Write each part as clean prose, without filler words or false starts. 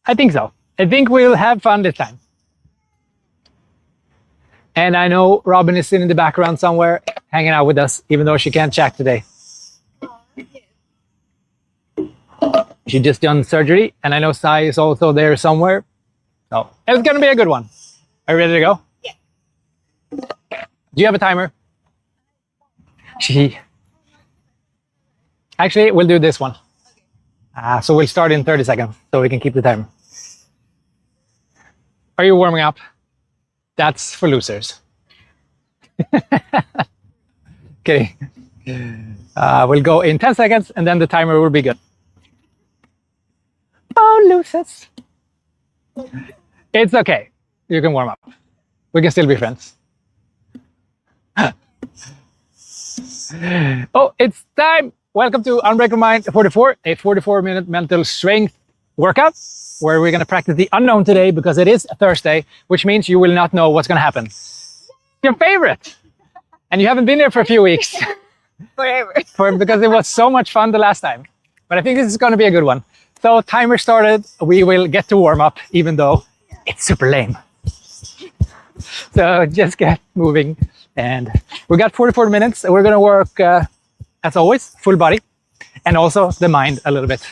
I think so. I think we'll have fun this time. And I know Robin is sitting in the background somewhere, hanging out with us, even though she can't chat today. She just done surgery, and I know Sai is also there somewhere. So it's gonna be a good one. Are you ready to go? Yeah. Do you have a timer? Actually, we'll do this one. So we'll start in 30 seconds, so we can keep the timer. Are you warming up? That's for losers. Okay. We'll go in 10 seconds, and then the timer will be good. Oh, losers. It's okay. You can warm up. We can still be friends. Oh, it's time. Welcome to Unbreakable Mind 44, a 44-minute mental strength workout where we're going to practice the unknown today because it is Thursday, which means you will not know what's going to happen. Your favorite. And you haven't been here for a few weeks. Forever. Because it was so much fun the last time. But I think this is going to be a good one. So timer started. We will get to warm up, even though it's super lame. So just get moving. And we got 44 minutes. We're going to work, as always, full body. And also the mind a little bit.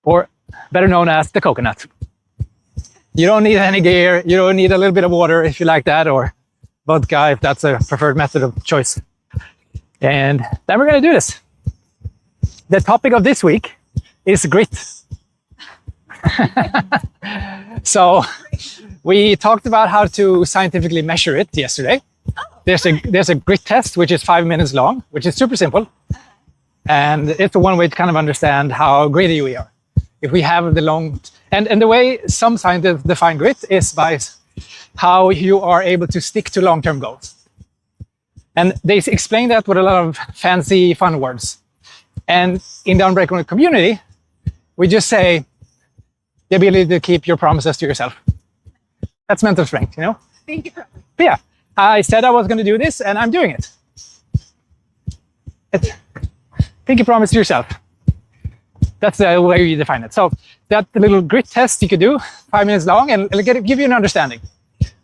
Or better known as the coconut. You don't need any gear. You don't need a little bit of water if you like that. Or vodka if that's a preferred method of choice. And then we're going to do this. The topic of this week is grit. So we talked about how to scientifically measure it yesterday. There's a grit test, which is 5 minutes long, which is super simple. And it's one way to kind of understand how gritty we are. If we have the long... And the way some scientists define grit is by how you are able to stick to long-term goals. And they explain that with a lot of fancy, fun words. And in the Unbreakable community, we just say the ability to keep your promises to yourself. That's mental strength, you know? Thank you. But yeah, I said I was going to do this, and I'm doing it. Pinky promise to yourself. That's the way you define it. So that little grit test you could do, 5 minutes long, and it'll give you an understanding.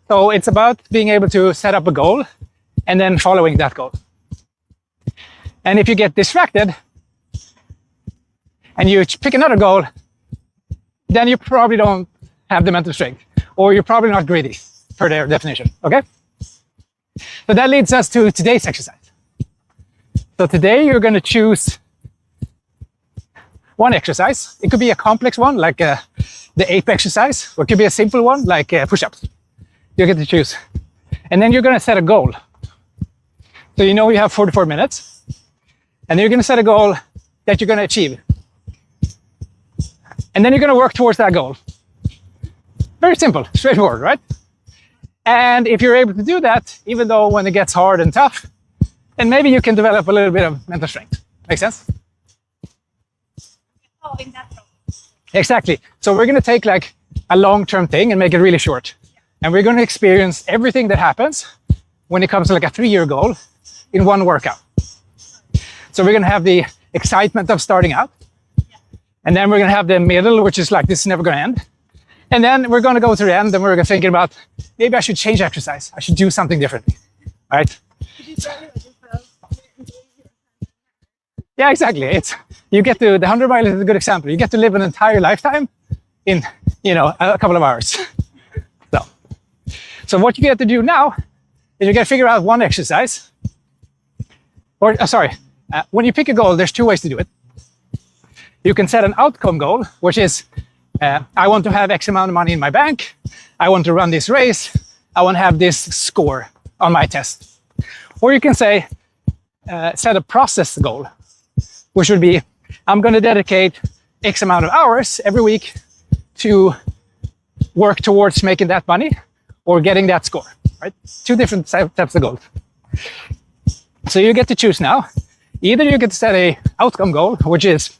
So it's about being able to set up a goal and then following that goal. And if you get distracted and you pick another goal, then you probably don't have the mental strength, or you're probably not gritty per their definition, okay? So that leads us to today's exercise. So today you're going to choose one exercise. It could be a complex one, like the ape exercise, or it could be a simple one, like push-ups. You get to choose. And then you're going to set a goal. So you know you have 44 minutes, and you're going to set a goal that you're going to achieve. And then you're going to work towards that goal. Very simple, straightforward, right? And if you're able to do that, even though when it gets hard and tough, then maybe you can develop a little bit of mental strength. Make sense? Oh, in that role. Exactly. So we're going to take like a long-term thing and make it really short. And we're going to experience everything that happens when it comes to like a 3-year goal in one workout. So we're going to have the excitement of starting out. And then we're going to have the middle, which is like, this is never going to end. And then we're going to go to the end, and we're thinking about, maybe I should change exercise. I should do something differently. All right? Yeah, exactly. You get to, the 100 mile is a good example. You get to live an entire lifetime in, a couple of hours. So what you get to do now is you got to figure out one exercise. Or, when you pick a goal, there's 2 ways to do it. You can set an outcome goal, which is, I want to have X amount of money in my bank. I want to run this race. I want to have this score on my test. Or you can say, set a process goal, which would be, I'm going to dedicate X amount of hours every week to work towards making that money or getting that score, right? 2 different types of goals. So you get to choose now. Either you get to set a outcome goal, which is,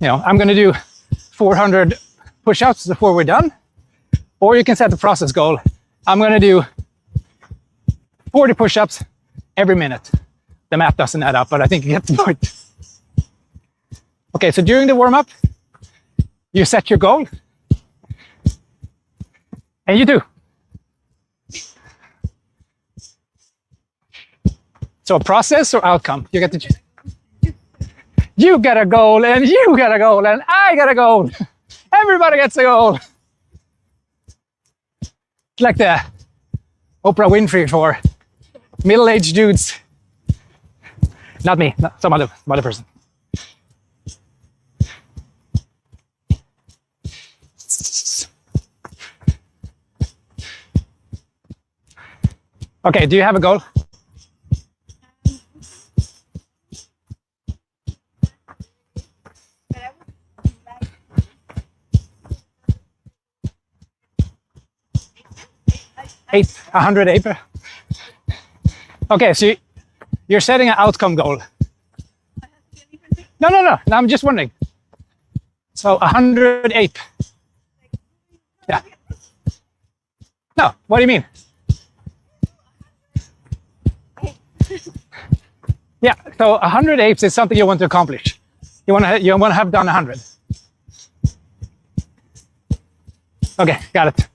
I'm going to do 400 push-ups before we're done. Or you can set the process goal. I'm going to do 40 push-ups every minute. The math doesn't add up, but I think you get the point. Okay, so during the warm-up, you set your goal. And you too. So process or outcome? You get to choose. You get a goal, and you get a goal, and I get a goal. Everybody gets a goal. It's like the Oprah Winfrey for middle-aged dudes. Not me, not some other person. Okay, do you have a goal? Eight, 108. Okay, so you're setting an outcome goal. No, I'm just wondering. So 108. Yeah. No, what do you mean? Yeah, so 100 apes is something you want to accomplish. You want to have done 100. Okay, got it.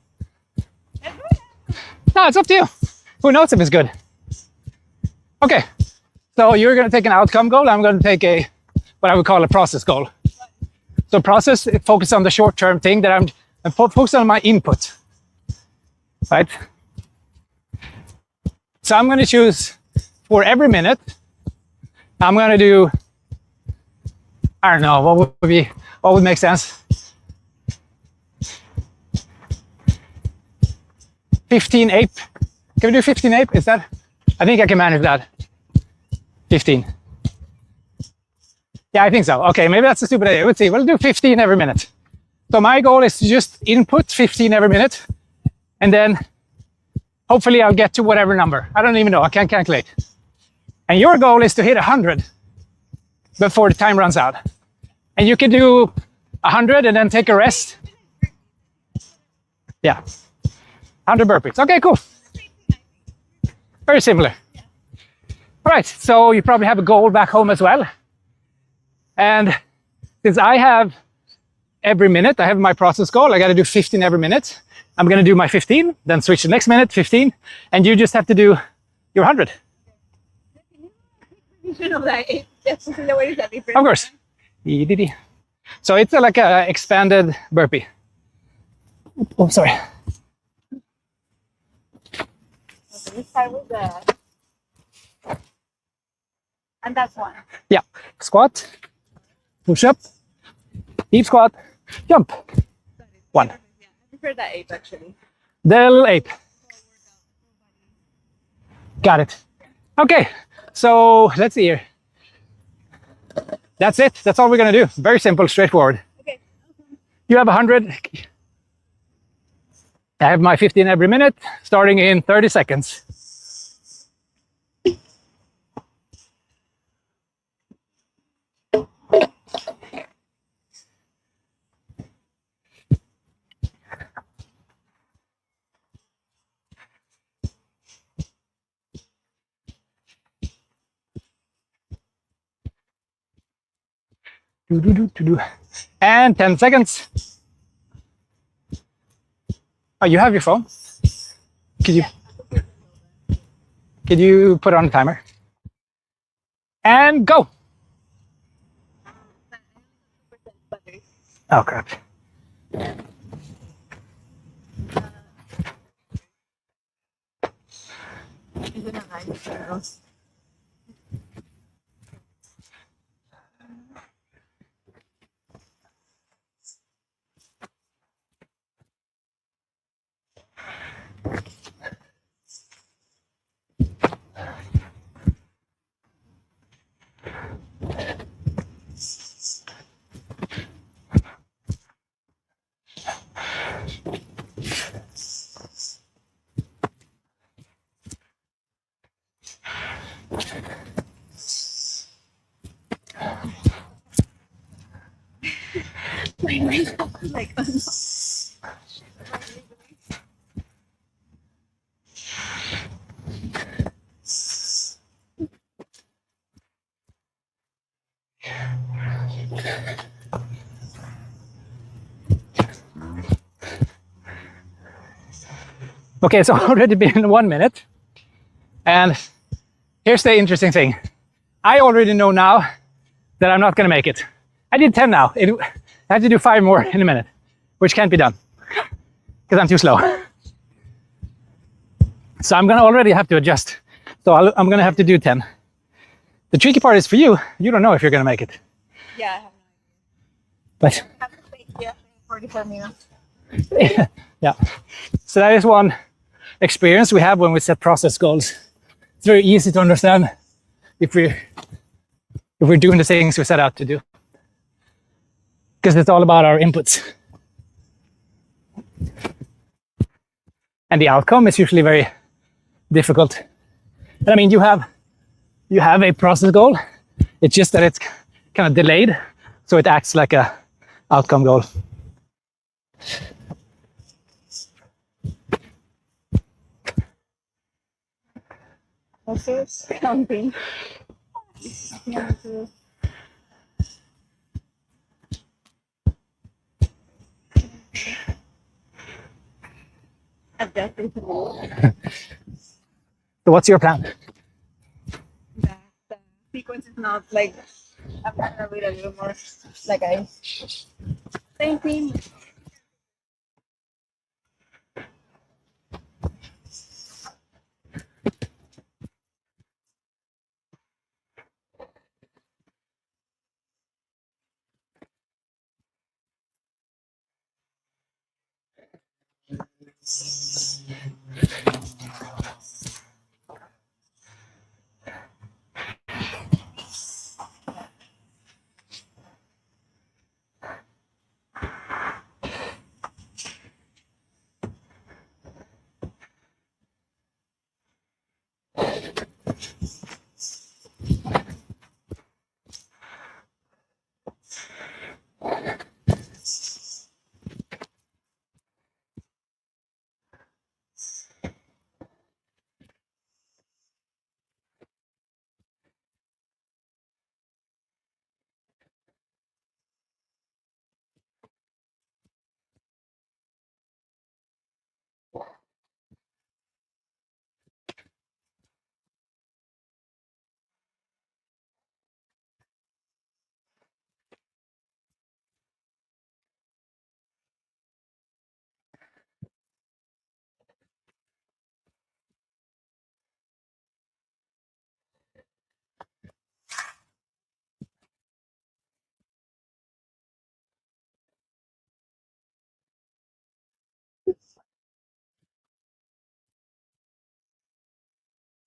No, it's up to you. Who knows if it's good? Okay, so you're going to take an outcome goal. I'm going to take a what I would call a process goal. So process, focus on the short-term thing that I'm focused on my input, right? So I'm going to choose for every minute. I'm going to do, I don't know, what would make sense? 15 ape. Can we do 15 ape? Is that? I think I can manage that. 15. Yeah, I think so. Okay, maybe that's a stupid idea. Let's see. We'll do 15 every minute. So my goal is to just input 15 every minute, and then hopefully I'll get to whatever number. I don't even know. I can't calculate. And your goal is to hit 100 before the time runs out. And you can do 100 and then take a rest. Yeah. 100 burpees. Okay, cool. Very similar. All right, so you probably have a goal back home as well. And since I have every minute, I have my process goal, I got to do 15 every minute. I'm going to do my 15, then switch the next minute, 15, and you just have to do your 100. Of course. So it's like an expanded burpee. Oh, sorry. So we start with the, and that's one. Yeah. Squat, push up, deep squat, jump. One. Yeah, I prefer that ape actually. Del ape. Got it. Okay. So let's see here. That's it. That's all we're going to do. Very simple, straightforward. Okay. You have 100. I have my 15 every minute, starting in 30 seconds. And 10 seconds. Oh, you have your phone? Could you put on a timer? And go. Oh, crap. Like, Okay, it's already been 1 minute. And here's the interesting thing. I already know now that I'm not gonna make it. I did 10 now. I have to do 5 more in a minute, which can't be done because I'm too slow. So I'm gonna already have to adjust. So I'm gonna have to do 10. The tricky part is for you, you don't know if you're gonna make it. Yeah, I have no But idea. I have to wait here 44 minutes. yeah, so that is one experience we have when we set process goals. It's very easy to understand if we're doing the things we set out to do, because it's all about our inputs, and the outcome is usually very difficult. And I mean, you have a process goal. It's just that it's kind of delayed, so it acts like a outcome goal. Also, counting. 1, 2. Adjusting to the So what's your plan? the sequence is not like I'm gonna read a little more like I same thing.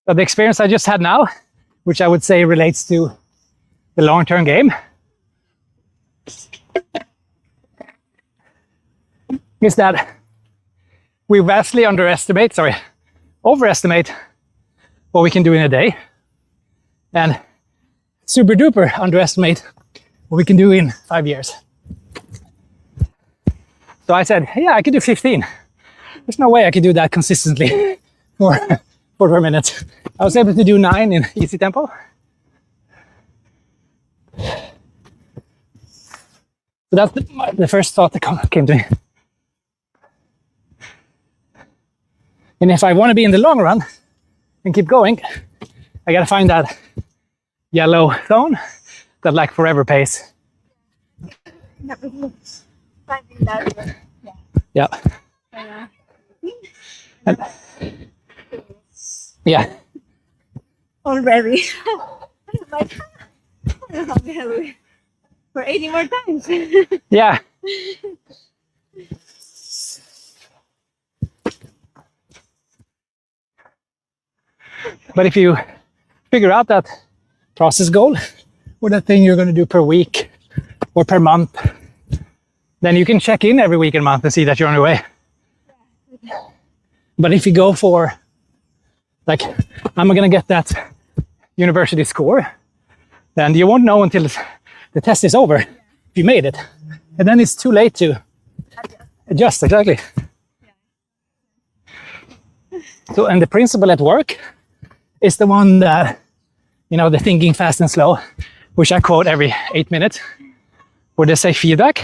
But the experience I just had now, which I would say relates to the long-term game, is that we vastly overestimate what we can do in a day, and super duper underestimate what we can do in 5 years. So I said, yeah, I could do 15. There's no way I could do that consistently for 4 minutes. I was able to do 9 in easy tempo. So that's the first thought that came to me. And if I want to be in the long run and keep going, I gotta find that yellow zone, that like forever pace. Finding that. Yeah. And, yeah. Already. Like, for 80 more times. Yeah. But if you figure out that process goal, or that thing you're going to do per week or per month, then you can check in every week and month and see that you're on your way. But if you go for, like, I'm going to get that university score, then you won't know until the test is over if you made it. And then it's too late to adjust, exactly. So, and the principle at work is the one that, you know, the thinking fast and slow, which I quote every 8 minutes, where they say feedback.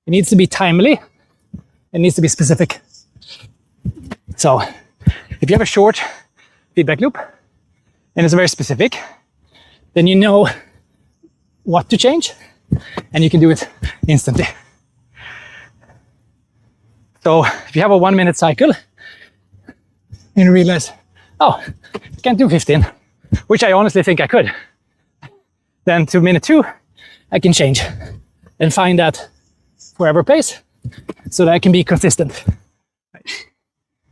It needs to be timely. It needs to be specific. So if you have a short feedback loop and it's very specific, then you know what to change and you can do it instantly. So if you have a 1 minute cycle and you realize, oh, I can't do 15, which I honestly think I could, then to minute 2, I can change and find that forever pace so that I can be consistent.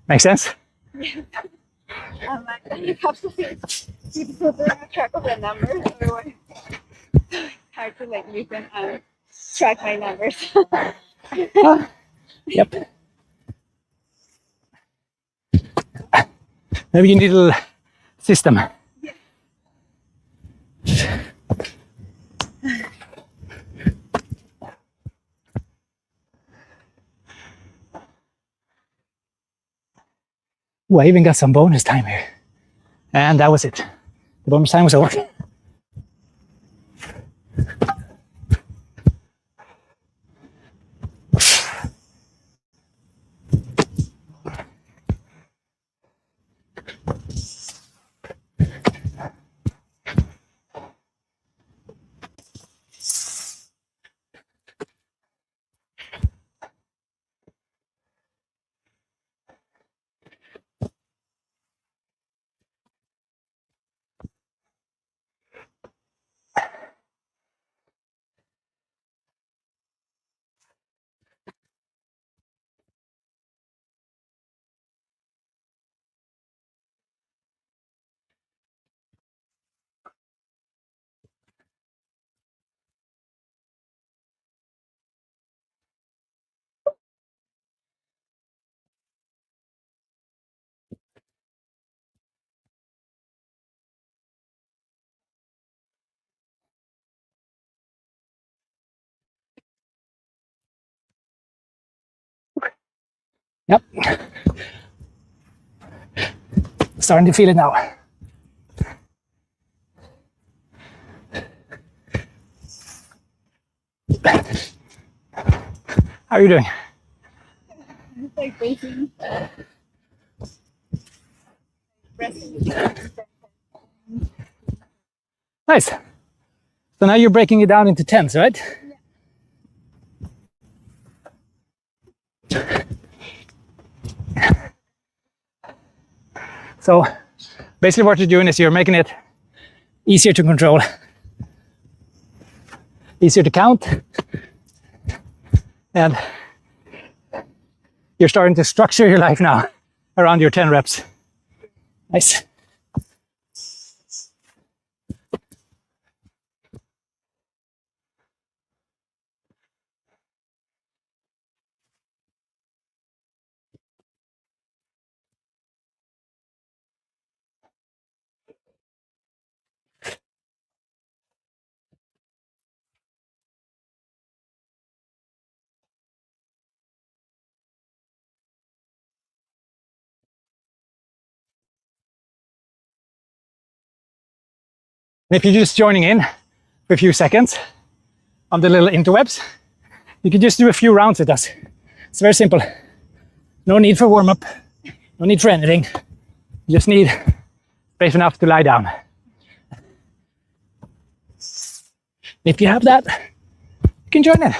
Make sense? Yeah. You have to keep track of the numbers, otherwise it's hard to like listen and track my numbers. Yep. Maybe you need a little system. Yeah. Ooh, I even got some bonus time here. And that was it. The bonus time was over. Yep. Starting to feel it now. How are you doing? It's like waiting. Resting. Nice. So now you're breaking it down into 10s, right? Yeah. So basically what you're doing is you're making it easier to control, easier to count, and you're starting to structure your life now around your 10 reps. Nice. And if you're just joining in for a few seconds on the little interwebs, you can just do a few rounds with us. It's very simple. No need for warm-up, no need for anything. You just need space enough to lie down. If you have that, you can join in.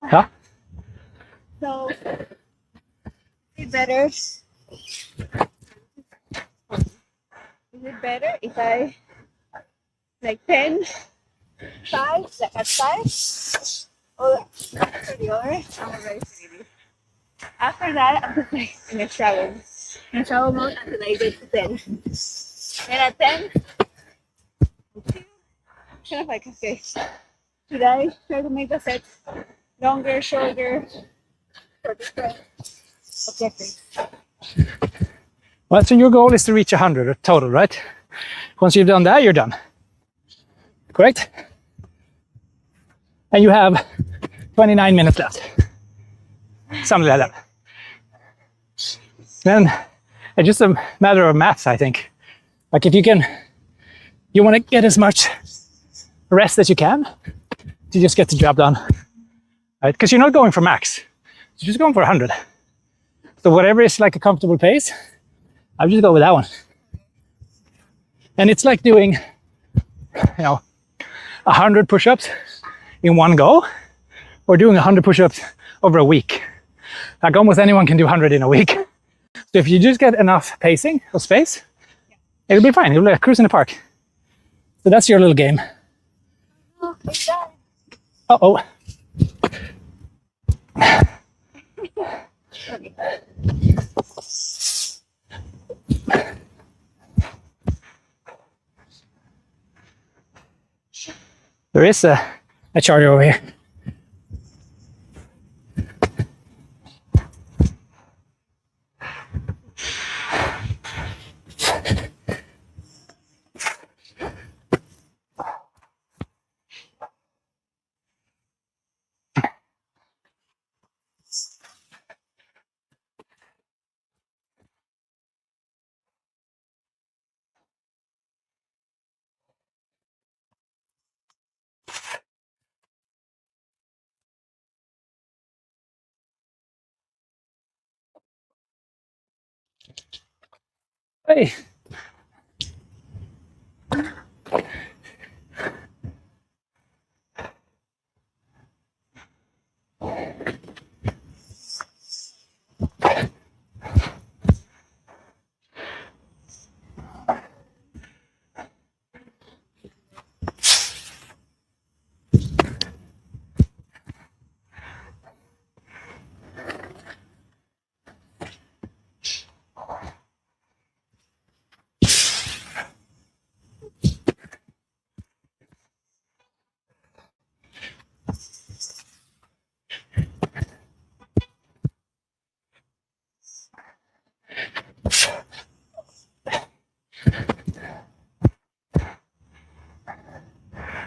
Huh? So is it better? Is it better if I like 10, 5, like at 5? Or after the other, I'm already ready. After that, I'm just like in a travel mode until I get to 10. And at 10, kind of like, okay, should I try to make the set longer, shorter, for different objectives? Well, so your goal is to reach 100 total, right? Once you've done that, you're done. Correct? And you have 29 minutes left. Something like that. Then it's just a matter of maths, I think. Like if you want to get as much rest as you can to just get the job done, right? Because you're not going for max, you're just going for 100. So whatever is like a comfortable pace, I'll just go with that one. And it's like doing, 100 push-ups in one go, or doing 100 push-ups over a week. Like almost anyone can do 100 in a week. So if you just get enough pacing or space, it'll be fine. You'll like cruise in the park. So that's your little game. Oh, it's done. Uh-oh. Okay. There is a charger over here. Hey.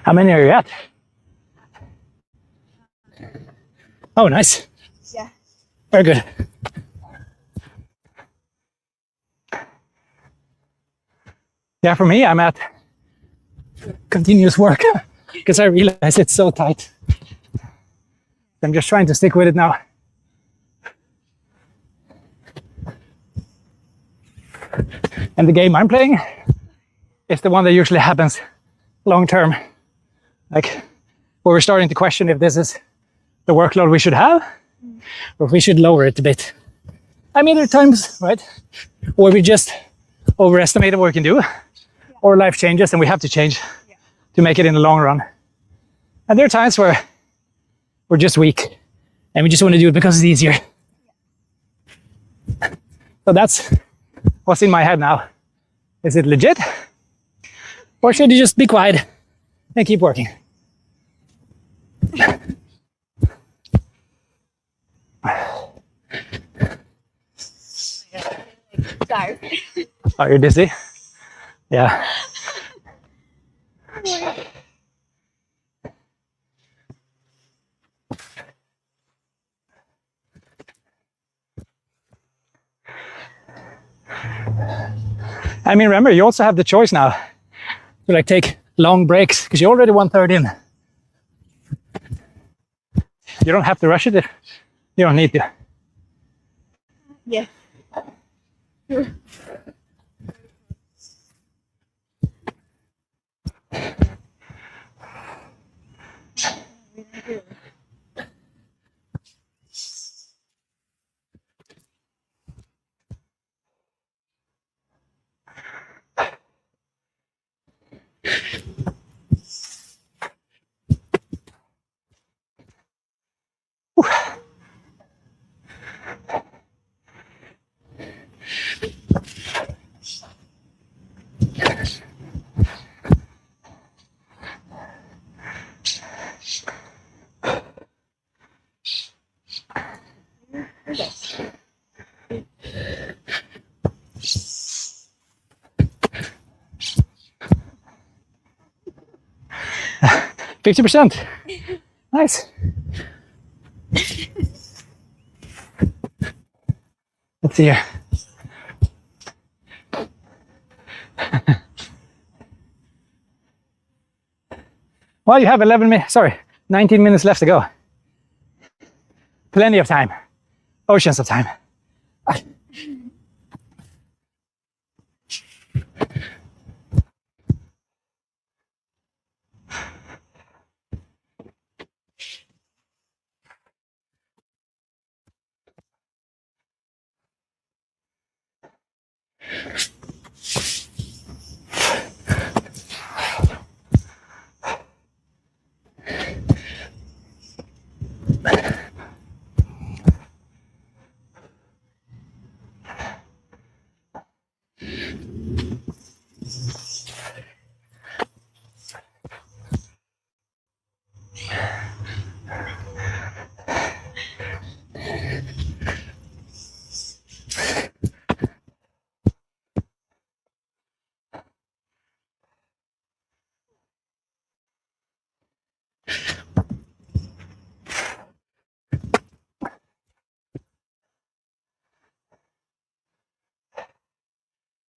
How many are you at? Oh, nice. Yeah. Very good. Yeah, for me, I'm at continuous work because I realize it's so tight. I'm just trying to stick with it now. And the game I'm playing is the one that usually happens long term. Like, where we're starting to question if this is the workload we should have, or if we should lower it a bit. I mean, there are times, right, where we just overestimate what we can do, or life changes and we have to change to make it in the long run. And there are times where we're just weak and we just want to do it because it's easier. So that's what's in my head now. Is it legit? Or should you just be quiet and keep working? Tired. Are you dizzy? Yeah. I mean, remember, you also have the choice now to like take long breaks because you're already 1/3 in. You don't have to rush it if you don't need to. Yes. 50%. Nice. Let's see here. Well, you have 19 minutes left to go. Plenty of time. Oceans of time.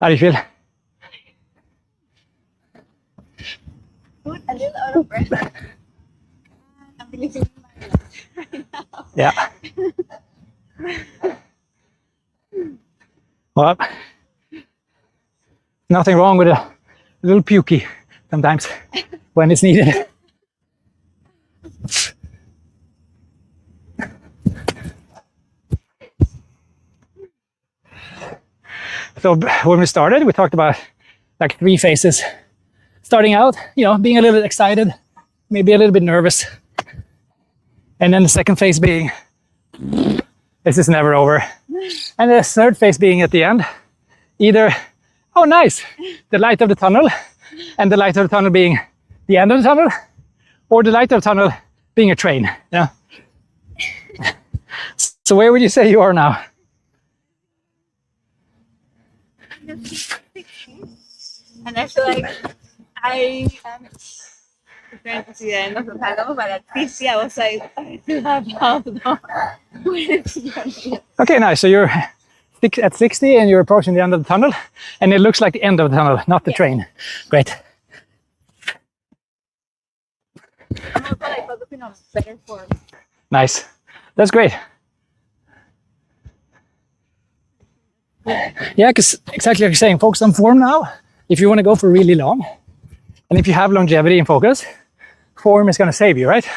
How do you feel? Good, a little out of breath. I'm really feeling my lungs right now. Yeah. Well, nothing wrong with a little pukey sometimes when it's needed. So when we started, we talked about like 3 phases. Starting out, being a little bit excited, maybe a little bit nervous. And then the second phase being, this is never over. And the third phase being at the end, either, oh nice, the light of the tunnel, and the light of the tunnel being the end of the tunnel, or the light of the tunnel being a train. Yeah. So where would you say you are now? And I feel like I am trying to see the end of the tunnel, but at 50 I was like, I still have half though. Okay, nice. So you're at 60 and you're approaching the end of the tunnel, and it looks like the end of the tunnel, not the train. Great. I'm also like focusing on better form. Nice. That's great. Yeah, because exactly like you're saying, focus on form now. If you want to go for really long, and if you have longevity in focus, form is going to save you, right?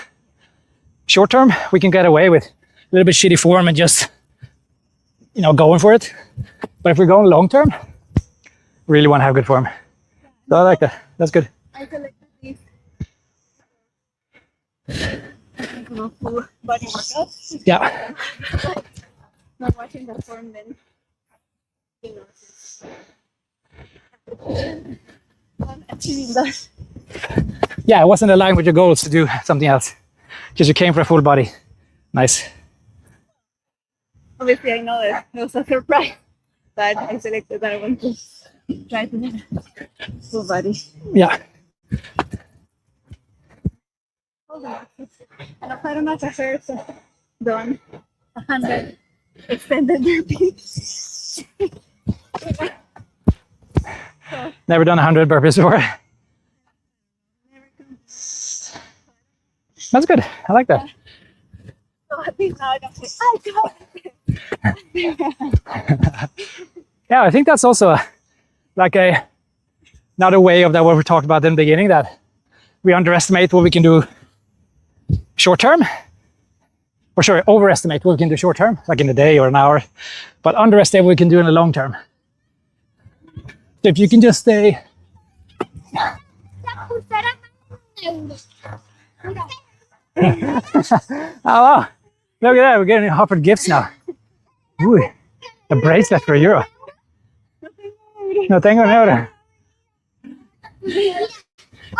Short term, we can get away with a little bit shitty form and just, going for it. But if we're going long term, really want to have good form. So I like that. That's good. I feel like these full body workouts. Yeah. Not watching the form then. I'm achieving that. Yeah, it wasn't aligned with your goals to do something else. Because you came for a full body. Nice. Obviously, I know that it was a surprise, but I selected that I want to try to do full body. Yeah. Ano, parang nasa first doon, 100 extended burpees. Never done 100 burpees before. That's good. I like that. So I think now I don't say, I got it. Yeah, I think that's also another way of that what we talked about in the beginning, that we underestimate what we can do short term. Or sorry, overestimate what we can do short term, like in a day or an hour, but underestimate what we can do in the long term. So if you can just stay. Oh wow, look at that, we're getting offered gifts now. Ooh, a bracelet for €1. No tengo ni euro.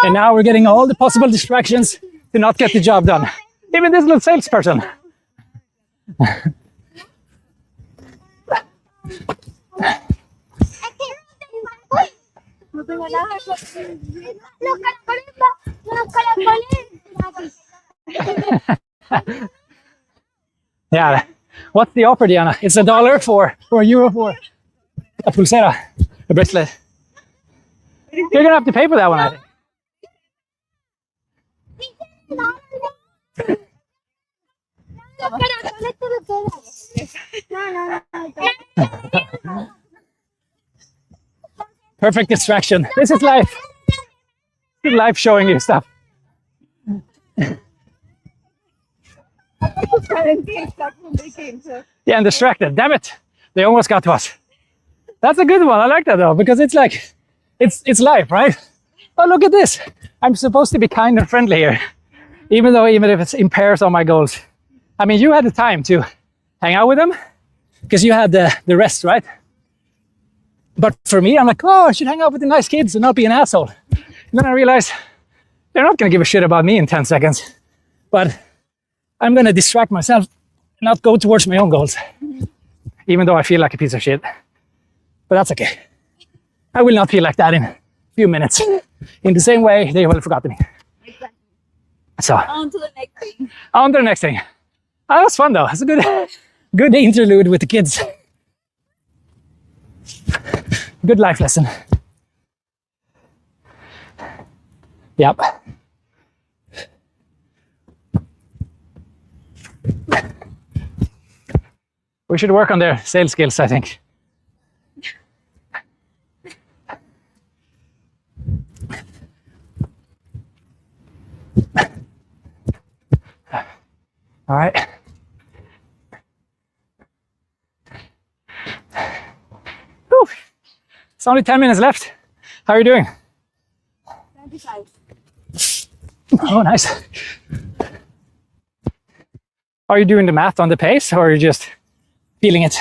And now we're getting all the possible distractions to not get the job done. Even this little salesperson. Los caracoles, los caracoles. Yeah. What's the offer, Diana? It's $1 for or €1 for a pulsera, a bracelet. You're gonna have to pay for that one, I think. Perfect distraction. This is life. This is life showing you stuff. Yeah, and distracted. Damn it. They almost got to us. That's a good one. I like that though, because it's like, it's life, right? Oh, look at this. I'm supposed to be kind and friendly here, even if it impairs all my goals. I mean, you had the time to hang out with them because you had the rest, right? But for me, I'm like, oh, I should hang out with the nice kids and not be an asshole. And then I realized they're not going to give a shit about me in 10 seconds, but I'm going to distract myself and not go towards my own goals, even though I feel like a piece of shit. But that's okay. I will not feel like that in a few minutes. In the same way, they will have forgotten me. Exactly. So, on to the next thing. On to the next thing. Oh, that was fun though. It's a good interlude with the kids. Good life lesson. Yep. We should work on their sales skills, I think. All right. Whew. It's only 10 minutes left. How are you doing? 25. Oh, nice. Are you doing the math on the pace or are you just feeling it?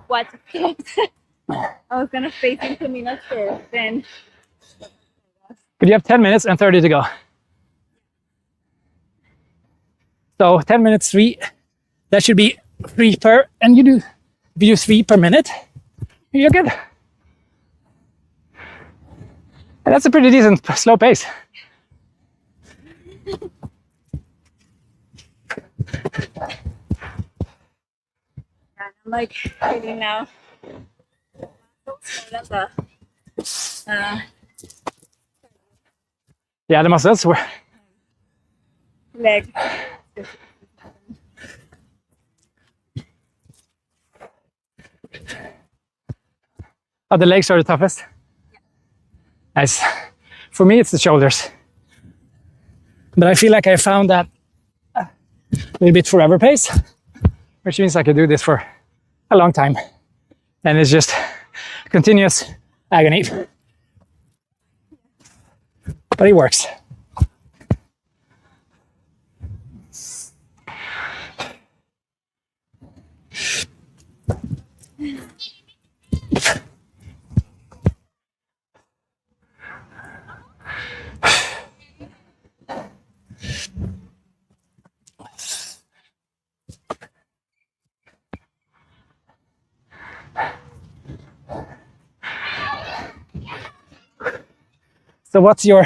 What? I was gonna face into Minas first, then. But you have 10 minutes and 30 to go. So 10 minutes, 3. That should be 3 per, and if you do 3 per minute, you're good. And that's a pretty decent slow pace. I'm like feeling now. Yeah, the muscles were. Leg. Oh, the legs are the toughest. Nice. For me, it's the shoulders. But I feel like I found that a little bit forever pace, which means I could do this for a long time. And it's just continuous agony. But it works. So what's your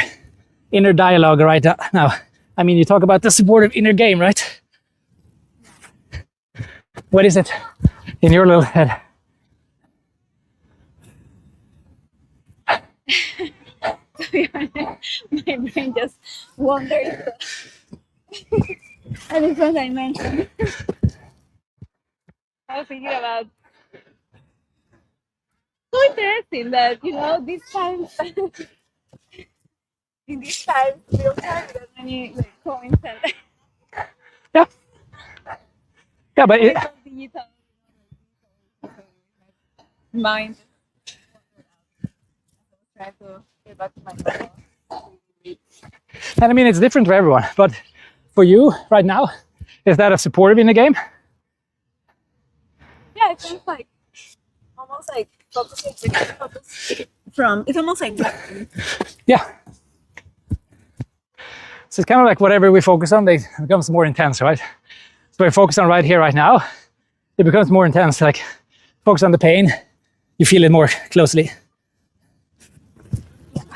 inner dialogue right now? I mean, you talk about the supportive inner game, right? What is it in your little head? To be honest, my brain just wanders. And it's what I mentioned. I was thinking about so interesting that, these times, in these times, real time, there's many coins and Yeah. Yeah, but it, digital mind. Try to get back to my normal. and I mean, it's different for everyone. But for you right now, is that a supportive in the game? Yeah, it feels like almost like focusing from. It's almost like Yeah. So it's kind of like whatever we focus on, it becomes more intense, right? So we focus on right here, right now, it becomes more intense. Like focus on the pain, you feel it more closely.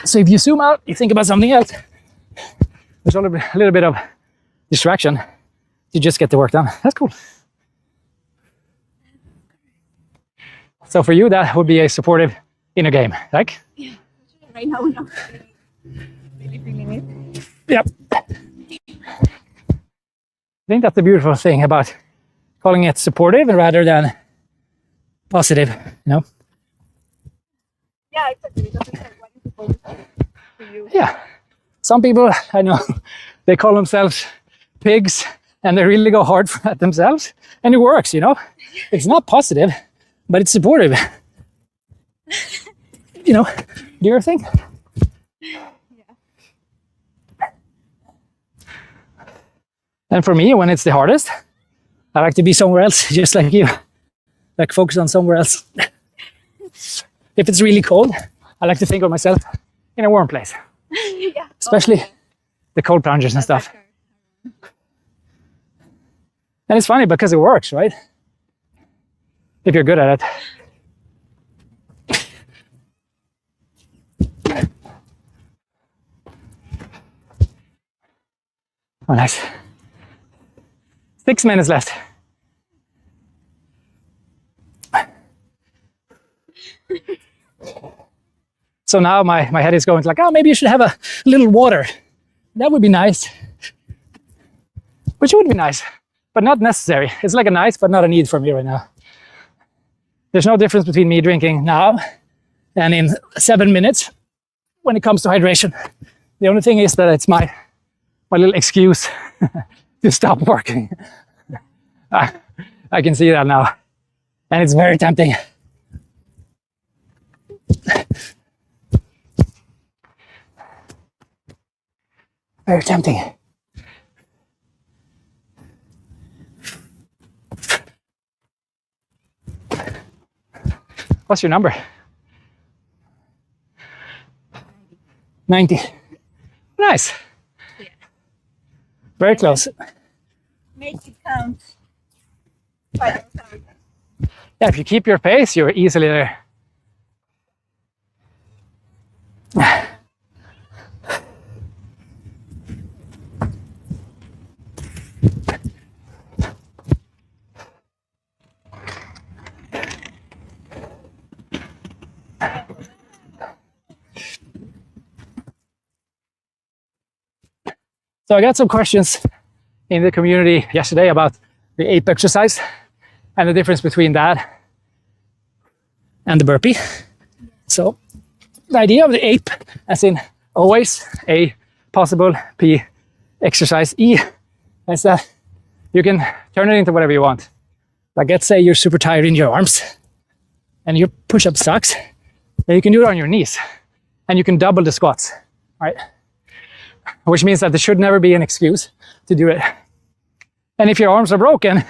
So if you zoom out, you think about something else. There's a little bit of distraction. You just get the work done. That's cool. So for you, that would be a supportive inner game, like? Yeah. Right now, we're not really feeling it. Yep. I think that's the beautiful thing about calling it supportive rather than positive, you know? Yeah, exactly. Because it's like what is supposed to you. Yeah. Some people, I know, they call themselves pigs and they really go hard at themselves and it works, you know? It's not positive, but it's supportive. You know, do your thing. And for me, when it's the hardest, I like to be somewhere else, just like you. Like focus on somewhere else. If it's really cold, I like to think of myself in a warm place. Yeah. Especially the cold plungers and stuff. And it's funny because it works, right? If you're good at it. Oh, nice. 6 minutes left. So now my head is going like, oh, maybe you should have a little water. That would be nice. Which would be nice, but not necessary. It's like a nice, but not a need for me right now. There's no difference between me drinking now and in 7 minutes when it comes to hydration. The only thing is that it's my little excuse to stop working. I can see that now. And it's very tempting. Very tempting. What's your number? 90. Nice. Yeah. Very close. Make it count. 5 count. Yeah, if you keep your pace, you're easily there. So I got some questions in the community yesterday about the APE exercise and the difference between that and the burpee. So the idea of the APE, as in always A possible, P exercise, E, is that you can turn it into whatever you want. Like let's say you're super tired in your arms and your push-up sucks, then you can do it on your knees and you can double the squats, right? Which means that there should never be an excuse to do it. And if your arms are broken,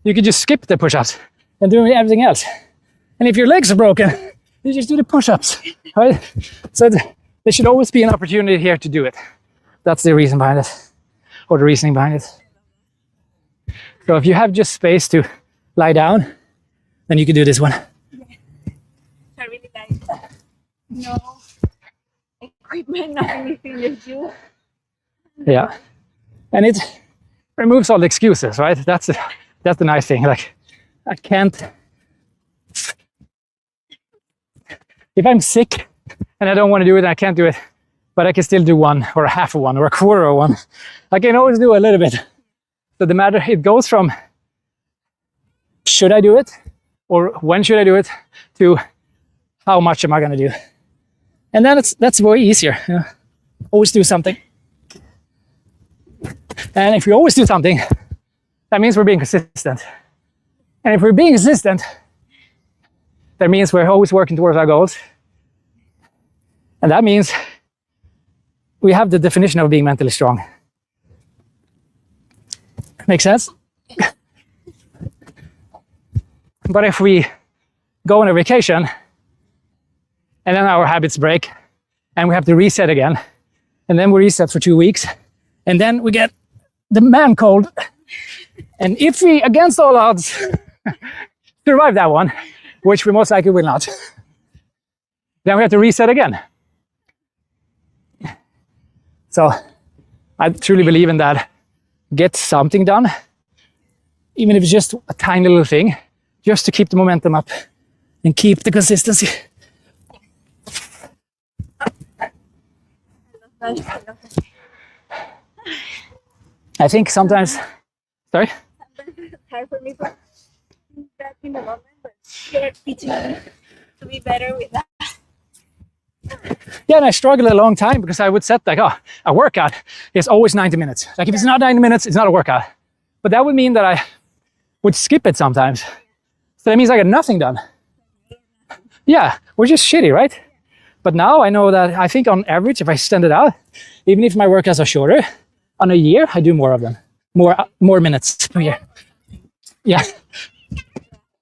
you can just skip the push-ups and do everything else. And if your legs are broken, you just do the push-ups, right? So there should always be an opportunity here to do it. That's the reason behind it, or the reasoning behind it. So if you have just space to lie down, then you can do this one. I really like no equipment, nothing is you. Yeah, and it removes all the excuses, right? That's the nice thing. Like, I can't. If I'm sick and I don't want to do it, I can't do it, but I can still do one or a half of one or a quarter of one. I can always do a little bit. So the matter, it goes from should I do it or when should I do it to how much am I going to do? And then that's way easier. You know? Always do something. And if we always do something, that means we're being consistent. And if we're being consistent, that means we're always working towards our goals. And that means we have the definition of being mentally strong. Make sense? But if we go on a vacation and then our habits break and we have to reset again, and then we reset for 2 weeks, and then we get the man cold, and if we, against all odds, survive that one, which we most likely will not, then we have to reset again. So I truly believe in that. Get something done, even if it's just a tiny little thing, just to keep the momentum up and keep the consistency. I think sometimes, sorry? It's hard for me to do that in the moment, but you're teaching me to be better with that. Yeah, and I struggled a long time because I would set like, oh, a workout is always 90 minutes. Like if it's not 90 minutes, it's not a workout. But that would mean that I would skip it sometimes. So that means I got nothing done. Yeah, which is shitty, right? But now I know that I think on average, if I stand it out, even if my workouts are shorter, on a year, I do more of them. More minutes per year. Yeah.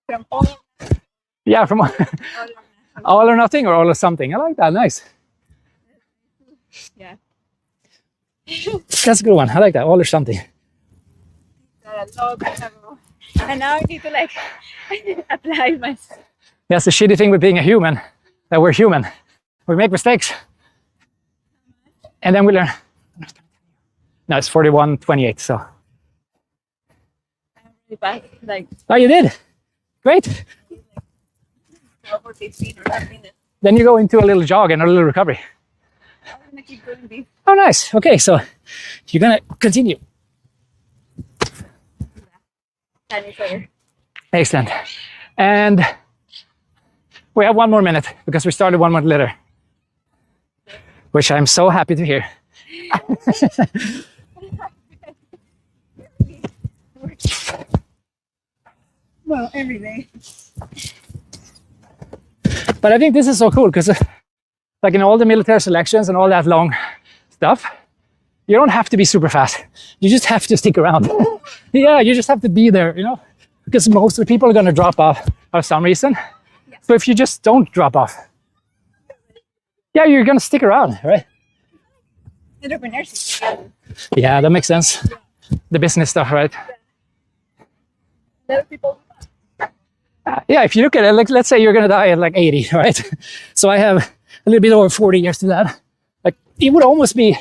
From all Yeah, from all or nothing or all or something. I like that, nice. yeah. That's a good one. I like that, all or something. A long time ago. And now I need to like apply myself. That's the shitty thing with being a human, that we're human. We make mistakes. And then we learn. No, it's 41:28, so. I'm really bad. Like, Oh, you did? Great. 12 or 15 or 10 minutes. Then you go into a little jog and a little recovery. I'm gonna keep doing this. Oh, nice. Okay, so you're gonna continue. Tiny player. Excellent. And we have 1 more minute because we started 1 minute later, which I'm so happy to hear. Well, every day. But I think this is so cool because like in all the military selections and all that long stuff, you don't have to be super fast. You just have to stick around. Yeah, you just have to be there, you know, because most of the people are going to drop off for some reason. Yeah. So if you just don't drop off, yeah, you're going to stick around, right? Entrepreneurs. Yeah, that makes sense. The business stuff, right? A lot of people. Yeah, if you look at it, like, let's say you're going to die at like 80, right? So I have a little bit over 40 years to that. Like, it would almost be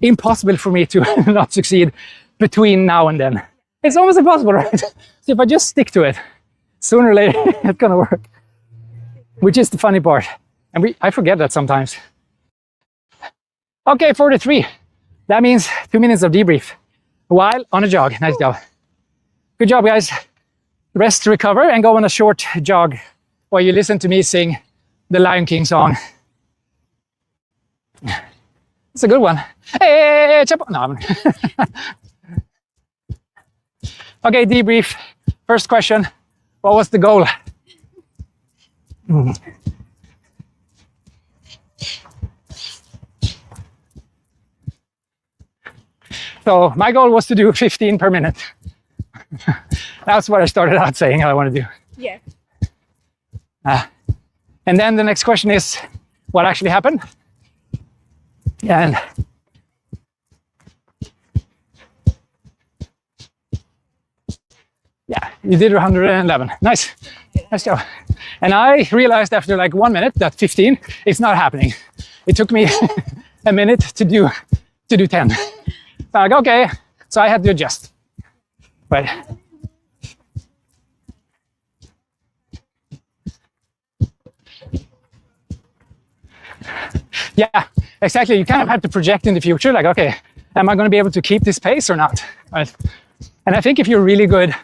impossible for me to not succeed between now and then. It's almost impossible, right? So if I just stick to it, sooner or later, it's going to work. Which is the funny part. And I forget that sometimes. Okay, 43. That means 2 minutes of debrief while on a jog. Nice job. Good job, guys. Rest, recover, and go on a short jog while you listen to me sing the Lion King song. It's a good one. Hey, chop. No. Okay, debrief. First question. What was the goal? So my goal was to do 15 per minute. That's what I started out saying I want to do. Yeah. And then the next question is, what actually happened? And yeah, you did 111. Nice. Nice job. And I realized after like 1 minute that 15 is not happening. It took me a minute to do 10. So I'm like, okay. So I had to adjust. But yeah, exactly. You kind of have to project in the future, like, okay, am I going to be able to keep this pace or not? Right? And I think if you're really good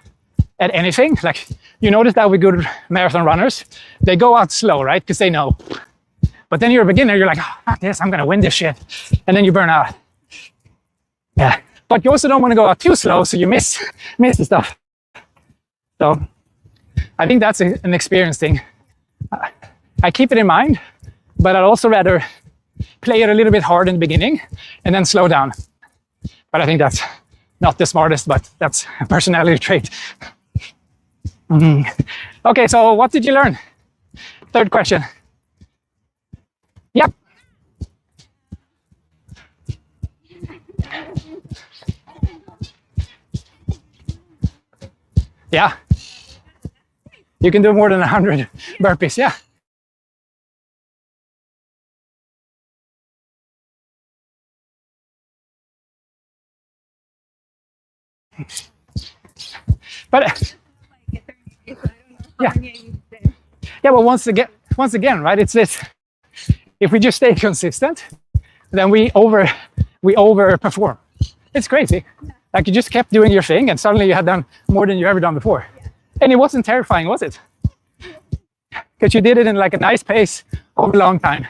at anything, like you notice that with good marathon runners, they go out slow, right? Because they know. But then you're a beginner, you're like, oh, yes, I'm going to win this shit. And then you burn out. Yeah. But you also don't want to go out too slow, so you miss the stuff. So I think that's an experience thing. I keep it in mind, but I'd also rather play it a little bit hard in the beginning and then slow down. But I think that's not the smartest, but that's a personality trait. Okay, so what did you learn? Third question. Yep. Yeah. You can do more than 100 burpees, yeah. But Like eternity, so I don't know how Yeah. many I need then. yeah, but once again, right? It's this. If we just stay consistent, then we overperform. It's crazy. Like you just kept doing your thing, and suddenly you had done more than you ever done before, and it wasn't terrifying, was it? Because you did it in like a nice pace over a long time.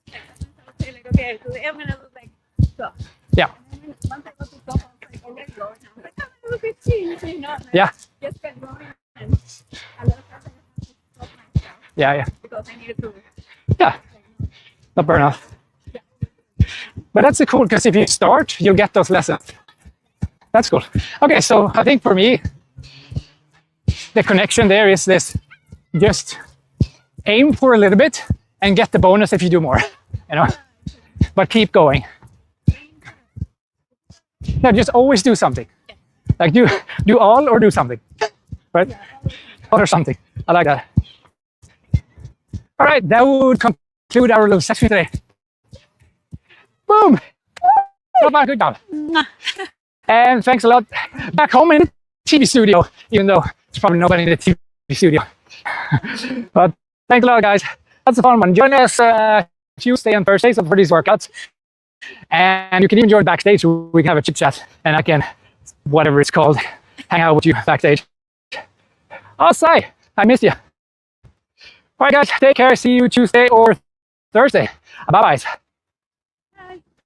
I say like, okay, today I'm gonna look like so. Yeah, And then once I got to top, I was like already going. I was like, I'm gonna look 15, so you know. And I yeah, just kept going, and a lot of times I had to stop myself yeah. because I needed to. Yeah, not burn out. But that's cool because if you start, you'll get those lessons. That's cool. Okay, so I think for me, the connection there is this: just aim for a little bit and get the bonus if you do more, you know. But keep going. Yeah, just always do something. Like do all or do something, right? Or something. I like that. All right, that would conclude our little session today. Boom! Not bad, good job. And thanks a lot. Back home in the TV studio, even though there's probably nobody in the TV studio. But thanks a lot, guys. That's a fun one. Join us Tuesday and Thursdays for these workouts. And you can even join backstage so we can have a chit chat and I can, whatever it's called, hang out with you backstage. I'll say, I missed you. All right, guys, take care. See you Tuesday or Thursday. Bye-bye.